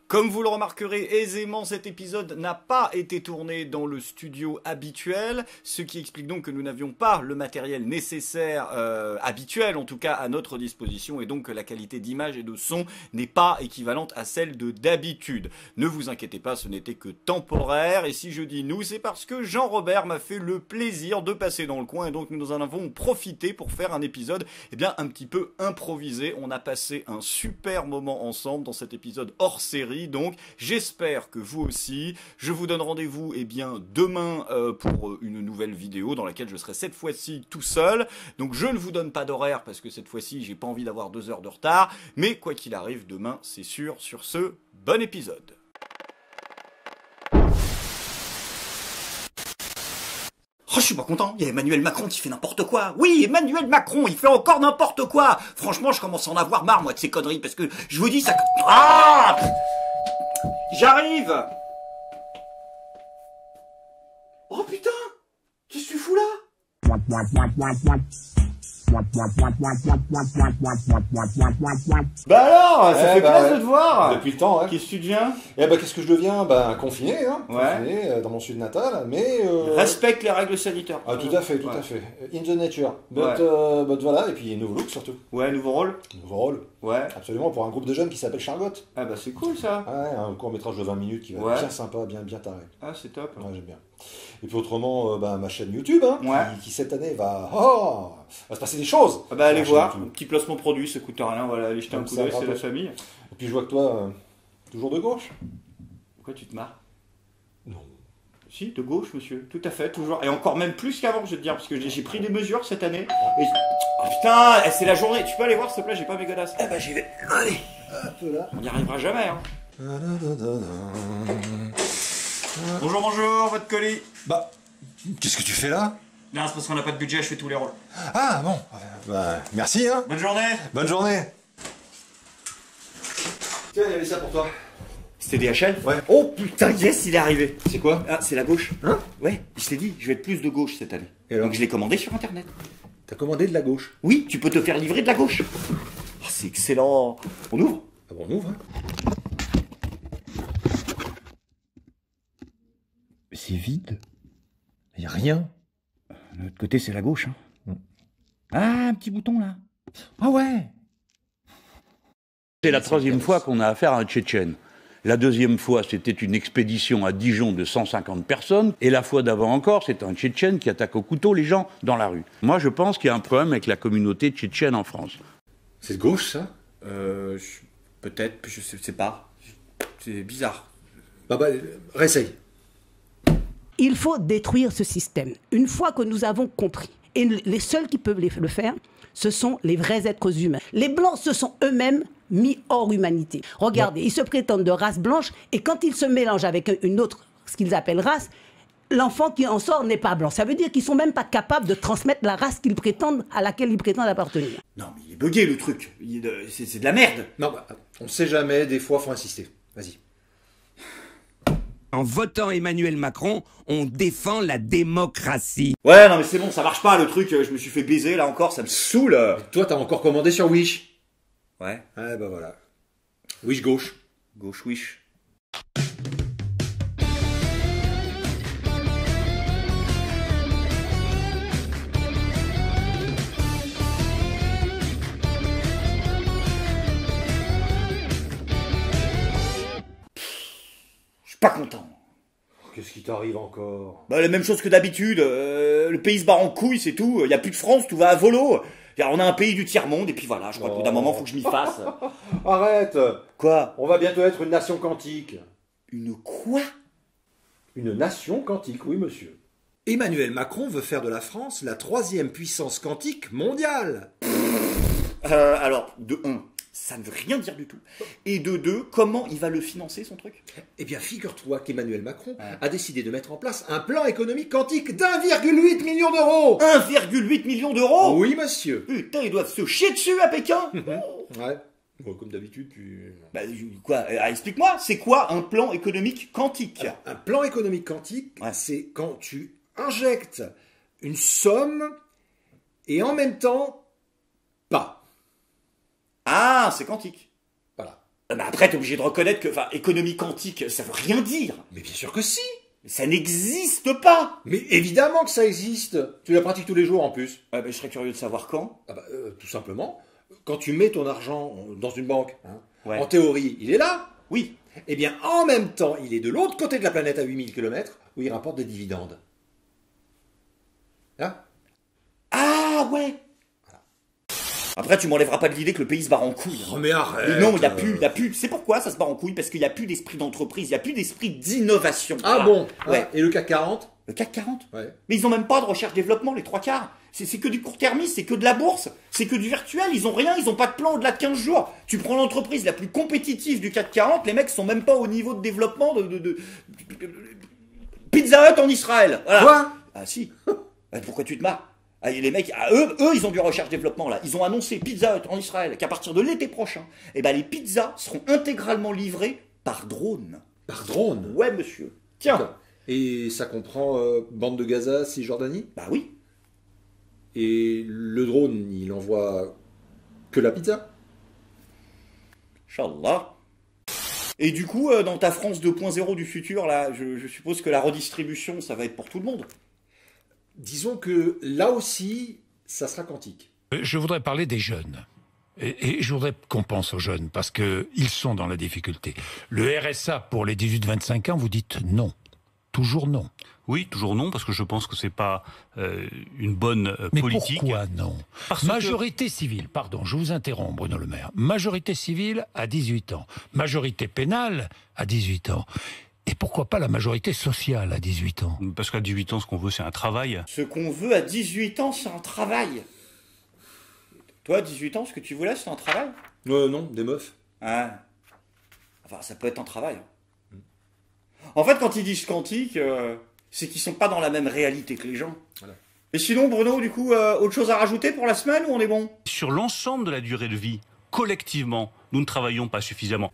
Comme vous le remarquerez aisément, cet épisode n'a pas été tourné dans le studio habituel, ce qui explique donc que nous n'avions pas le matériel nécessaire, habituel en tout cas, à notre disposition, et donc que la qualité d'image et de son n'est pas équivalente à celle de d'habitude. Ne vous inquiétez pas, ce n'était que temporaire, et si je dis nous, c'est parce que Jean-Robert m'a fait le plaisir de passer dans le coin, et donc nous en avons profité pour faire un épisode, eh bien, un petit peu improvisé. On a passé un super moment ensemble dans cet épisode hors série, donc j'espère que vous aussi. Je vous donne rendez-vous demain pour une nouvelle vidéo dans laquelle je serai cette fois-ci tout seul. Donc je ne vous donne pas d'horaire parce que cette fois-ci j'ai pas envie d'avoir 2 heures de retard. Mais quoi qu'il arrive, demain c'est sûr. Sur ce, bon épisode. Oh, je suis pas content, il y a Emmanuel Macron qui fait n'importe quoi. Oui, Emmanuel Macron, il fait encore n'importe quoi. Franchement, je commence à en avoir marre, moi, de ces conneries, parce que je vous dis, ça... Ah! J'arrive! Oh putain! Qu'est-ce que tu fous là? Bah alors, ça fait plaisir de te voir. Depuis le temps, ouais. Qu'est-ce que tu deviens? Eh ben, qu'est-ce que je deviens? Ben, confiné, hein. Ouais. Confiné dans mon sud natal, mais... Respecte les règles sanitaires. Ah, tout à fait, tout à fait. In the nature. But, Ouais. but voilà, et puis nouveau look surtout. Ouais, nouveau rôle? Nouveau rôle. Ouais. Absolument, pour un groupe de jeunes qui s'appelle Chargotte. Ah bah c'est cool ça. Ouais, un court-métrage de 20 minutes qui va être bien sympa, bien taré. Ah c'est top. Ouais, j'aime bien. Et puis autrement, ma chaîne YouTube, hein, Ouais. qui cette année va se passer des choses. Ah bah allez Sur la voir, chaîne YouTube. petit placement produit, ça coûte rien, voilà, allez jeter un Comme coup ça, d'œil, c'est bravo. la famille. Et puis je vois que toi, toujours de gauche. Pourquoi tu te marres? Non. Si, de gauche monsieur, tout à fait, toujours. Et encore même plus qu'avant, je vais te dire, parce que j'ai pris des mesures cette année. Et... Oh putain, c'est la journée, tu peux aller voir s'il te plaît, j'ai pas mes godasses. Eh bah j'y vais, allez. Un peu là. On n'y arrivera jamais hein. Bonjour, bonjour, votre colis. Bah, qu'est-ce que tu fais là? Non, c'est parce qu'on n'a pas de budget, je fais tous les rôles. Ah bon, bah, merci hein. Bonne journée. Bonne journée. Tiens, il y avait ça pour toi. C'était DHL? Ouais. Oh putain, yes, il est arrivé. C'est quoi? Ah, c'est la gauche. Hein? Ouais, je t'ai dit, je vais être plus de gauche cette année. Et alors? Donc je l'ai commandé sur internet. T'as commandé de la gauche. Oui, tu peux te faire livrer de la gauche. Oh, c'est excellent. On ouvre? Ah bon, on ouvre, hein. C'est vide. Il n'y a rien. De l'autre côté, c'est la gauche. Hein. Ah, un petit bouton là. Ah ouais. C'est la troisième fois qu'on a affaire à un Tchétchène. La deuxième fois, c'était une expédition à Dijon de 150 personnes. Et la fois d'avant encore, c'est un Tchétchène qui attaque au couteau les gens dans la rue. Moi, je pense qu'il y a un problème avec la communauté tchétchène en France. C'est de gauche, ça? Peut-être, je sais pas. C'est bizarre. Bah, réessaye. Il faut détruire ce système. Une fois que nous avons compris, et les seuls qui peuvent le faire, ce sont les vrais êtres humains. Les Blancs se sont eux-mêmes mis hors humanité. Regardez, ils se prétendent de race blanche, et quand ils se mélangent avec une autre, ce qu'ils appellent race, l'enfant qui en sort n'est pas blanc. Ça veut dire qu'ils sont même pas capables de transmettre la race qu'ils prétendent, à laquelle ils prétendent appartenir. Non, mais il est bugué le truc. C'est de la merde. Non, bah, on sait jamais, des fois, faut insister. Vas-y. En votant Emmanuel Macron, on défend la démocratie. Ouais, non, mais c'est bon, ça marche pas le truc. Je me suis fait baiser là encore, ça me saoule. Toi, t'as encore commandé sur Wish. Ouais, Ouais, bah voilà. Wish gauche. gauche wish. Je suis pas content. Qu'est-ce qui t'arrive encore? Bah, la même chose que d'habitude. Le pays se barre en couille, c'est tout. Y a plus de France, tout va à volo. On a un pays du tiers-monde, et puis voilà, je crois qu'au bout d'un moment, faut que je m'y fasse. Arrête! Quoi? On va bientôt être une nation quantique. Une quoi? Une nation quantique, oui, monsieur. Emmanuel Macron veut faire de la France la 3e puissance quantique mondiale. Alors, de 1, ça ne veut rien dire du tout. Et de 2, comment il va le financer, son truc? Eh bien, figure-toi qu'Emmanuel Macron a décidé de mettre en place un plan économique quantique d'1,8 million d'euros. 1,8 million d'euros? Oui, monsieur. Putain, ils doivent se chier dessus à Pékin. Ouais. Bon, comme d'habitude, puis... Bah, quoi? Explique-moi, c'est quoi un plan économique quantique? Un plan économique quantique, Ouais. c'est quand tu injectes une somme et en même temps, pas. Ah, c'est quantique. Voilà. Mais après, t'es obligé de reconnaître que, enfin, économie quantique, ça veut rien dire. Mais bien sûr que si. Ça n'existe pas. Mais évidemment que ça existe. Tu la pratiques tous les jours en plus. Ah ben, je serais curieux de savoir quand. Ah bah, tout simplement, quand tu mets ton argent dans une banque, hein, Ouais. en théorie, il est là. Oui. Eh bien, en même temps, il est de l'autre côté de la planète à 8000 km où il rapporte des dividendes. Hein? Ah ouais. Après, tu m'enlèveras pas de l'idée que le pays se barre en couille. Oh mais arrête. Mais non, il y a plus. C'est pourquoi ça se barre en couille? Parce qu'il y a plus d'esprit d'entreprise, il y a plus d'esprit d'innovation. Ah Voilà. bon? Ouais. Et le CAC 40? Le CAC 40. Ouais. Mais ils ont même pas de recherche-développement, les trois quarts. C'est que du court-termisme, c'est que de la bourse, c'est que du virtuel. Ils ont rien, ils ont pas de plan au-delà de 15 jours. Tu prends l'entreprise la plus compétitive du CAC 40, les mecs sont même pas au niveau de développement de Pizza Hut en Israël. Voilà. Quoi? Ah si. Pourquoi tu te marres? Ah, et les mecs, eux, ils ont du recherche-développement là. Ils ont annoncé Pizza Hut en Israël qu'à partir de l'été prochain, eh ben, les pizzas seront intégralement livrées par drone. Par drone? Ouais, monsieur. Tiens. Et ça comprend bande de Gaza, Cisjordanie? Bah oui. Et le drone, il envoie que la pizza? Inch'Allah. Et du coup, dans ta France 2.0 du futur, là, je suppose que la redistribution, ça va être pour tout le monde. Disons que là aussi, ça sera quantique. Je voudrais parler des jeunes. Et je voudrais qu'on pense aux jeunes, parce qu'ils sont dans la difficulté. Le RSA pour les 18-25 ans, vous dites non. Toujours non. Oui, toujours non, parce que je pense que c'est pas une bonne Mais politique. pourquoi non? Parce Majorité civile, pardon, je vous interromps Bruno Le Maire. Majorité civile à 18 ans. Majorité pénale à 18 ans. Et pourquoi pas la majorité sociale à 18 ans? Parce qu'à 18 ans, ce qu'on veut, c'est un travail. Ce qu'on veut à 18 ans, c'est un travail. Toi, à 18 ans, ce que tu voulais, c'est un travail? Non, des meufs. Ah. Enfin, ça peut être un travail. En fait, quand ils disent quantique, c'est qu'ils sont pas dans la même réalité que les gens. Voilà. Et sinon, Bruno, du coup, autre chose à rajouter pour la semaine ou on est bon? Sur l'ensemble de la durée de vie, collectivement, nous ne travaillons pas suffisamment.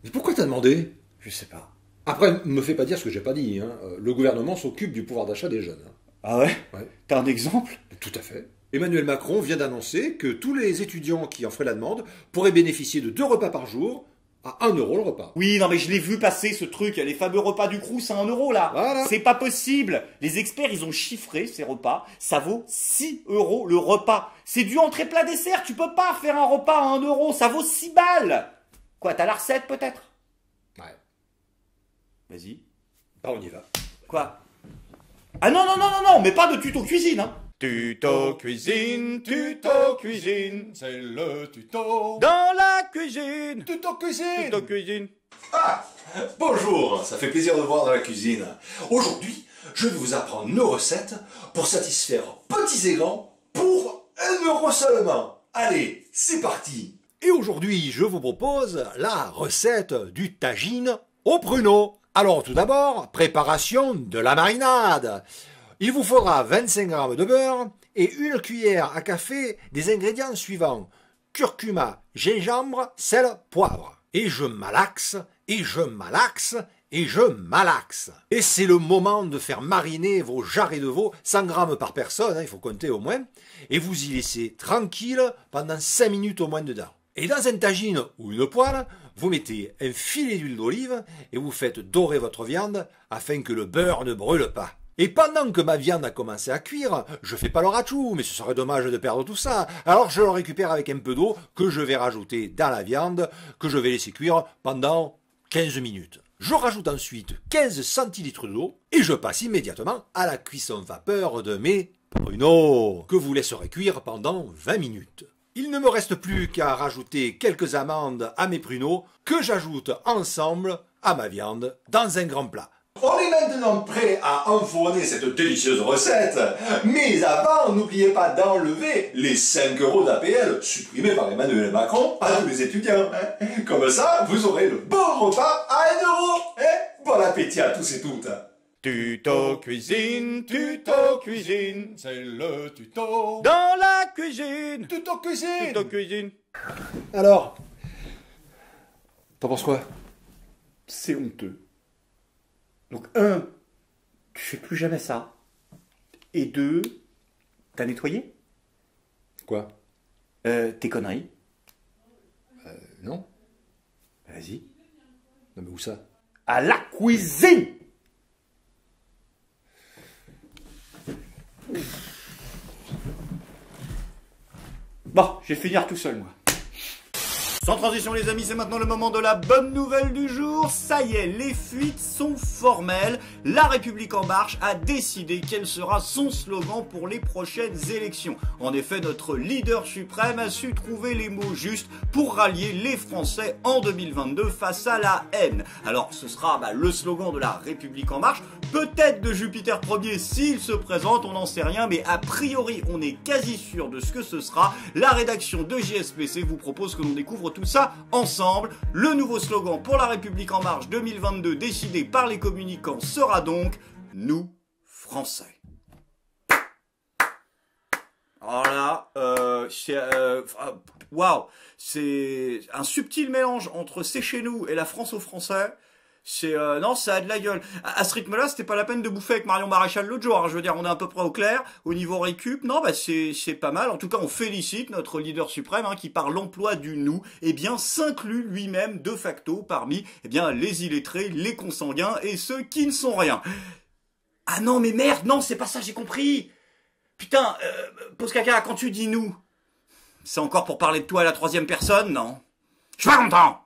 Mais pourquoi t'as demandé? Je sais pas. Après, me fais pas dire ce que j'ai pas dit. Hein. Le gouvernement s'occupe du pouvoir d'achat des jeunes. Hein. Ah ouais? Ouais. T'as un exemple? Tout à fait. Emmanuel Macron vient d'annoncer que tous les étudiants qui en feraient la demande pourraient bénéficier de 2 repas par jour à 1 euro le repas. Oui, non mais je l'ai vu passer ce truc, les fameux repas du Crous à 1 euro là. Voilà. C'est pas possible. Les experts, ils ont chiffré ces repas, ça vaut 6 euros le repas. C'est du entrée plat dessert, tu peux pas faire un repas à 1 euro, ça vaut 6 balles. Quoi, t'as la recette peut-être? Ouais. Vas-y. Bah, on y va. Quoi? Ah non, non, non, non, non, mais pas de tuto cuisine, hein. Tuto cuisine, c'est le tuto. Dans la cuisine. Tuto cuisine. Tuto cuisine. Ah, bonjour, ça fait plaisir de vous voir dans la cuisine. Aujourd'hui, je vais vous apprendre nos recettes pour satisfaire petits et grands pour 1 euro seulement. Allez, c'est parti. Et aujourd'hui, je vous propose la recette du tagine au pruneau. Alors tout d'abord, préparation de la marinade. Il vous faudra 25 g de beurre et 1 cuillère à café des ingrédients suivants. Curcuma, gingembre, sel, poivre. Et je malaxe, et je malaxe, et je malaxe. Et c'est le moment de faire mariner vos jarrets de veau, 100 g par personne, hein, il faut compter au moins, et vous y laissez tranquille pendant 5 minutes au moins dedans. Et dans un tagine ou une poêle, vous mettez un filet d'huile d'olive et vous faites dorer votre viande afin que le beurre ne brûle pas. Et pendant que ma viande a commencé à cuire, je fais pas le rachou, mais ce serait dommage de perdre tout ça. Alors je le récupère avec un peu d'eau que je vais rajouter dans la viande, que je vais laisser cuire pendant 15 minutes. Je rajoute ensuite 15 centilitres d'eau et je passe immédiatement à la cuisson vapeur de mes pruneaux, que vous laisserez cuire pendant 20 minutes. Il ne me reste plus qu'à rajouter quelques amandes à mes pruneaux que j'ajoute ensemble à ma viande dans un grand plat. On est maintenant prêt à enfourner cette délicieuse recette. Mais avant, n'oubliez pas d'enlever les 5 euros d'APL supprimés par Emmanuel Macron à tous les étudiants. Hein. Comme ça, vous aurez le bon repas à 1 euro. Hein. Bon appétit à tous et toutes. Tuto cuisine, c'est le tuto. Dans la cuisine. Tuto cuisine. Tuto cuisine. Alors, t'en penses quoi? C'est honteux. Donc, 1, tu fais plus jamais ça. Et 2, t'as nettoyé Quoi? tes conneries. Non. Vas-y. Non mais où ça? À la cuisine. Bon, je vais finir tout seul, moi. Sans transition les amis, c'est maintenant le moment de la bonne nouvelle du jour. Ça y est, les fuites sont formelles. La République en marche a décidé quel sera son slogan pour les prochaines élections. En effet, notre leader suprême a su trouver les mots justes pour rallier les Français en 2022 face à la haine. Alors ce sera le slogan de la République en marche, peut-être de Jupiter Ier s'il se présente, on n'en sait rien, mais a priori on est quasi sûr de ce que ce sera. La rédaction de JSPC vous propose que l'on découvre tout ça ensemble. Le nouveau slogan pour la République en marche 2022 décidé par les communicants sera donc « Nous, Français ». Alors là, waouh, c'est un subtil mélange entre c'est chez nous et la France aux Français. C'est non, ça a de la gueule. À ce rythme-là, c'était pas la peine de bouffer avec Marion Maréchal l'autre jour. Hein. Je veux dire, on est à peu près au clair au niveau récup. Non, c'est pas mal. En tout cas, on félicite notre leader suprême qui, par l'emploi du nous, s'inclut lui-même de facto parmi les illettrés, les consanguins et ceux qui ne sont rien. Ah non, mais merde, non, c'est pas ça, j'ai compris. Putain, pose caca, quand tu dis nous, c'est encore pour parler de toi à la troisième personne, non? Je suis pas content.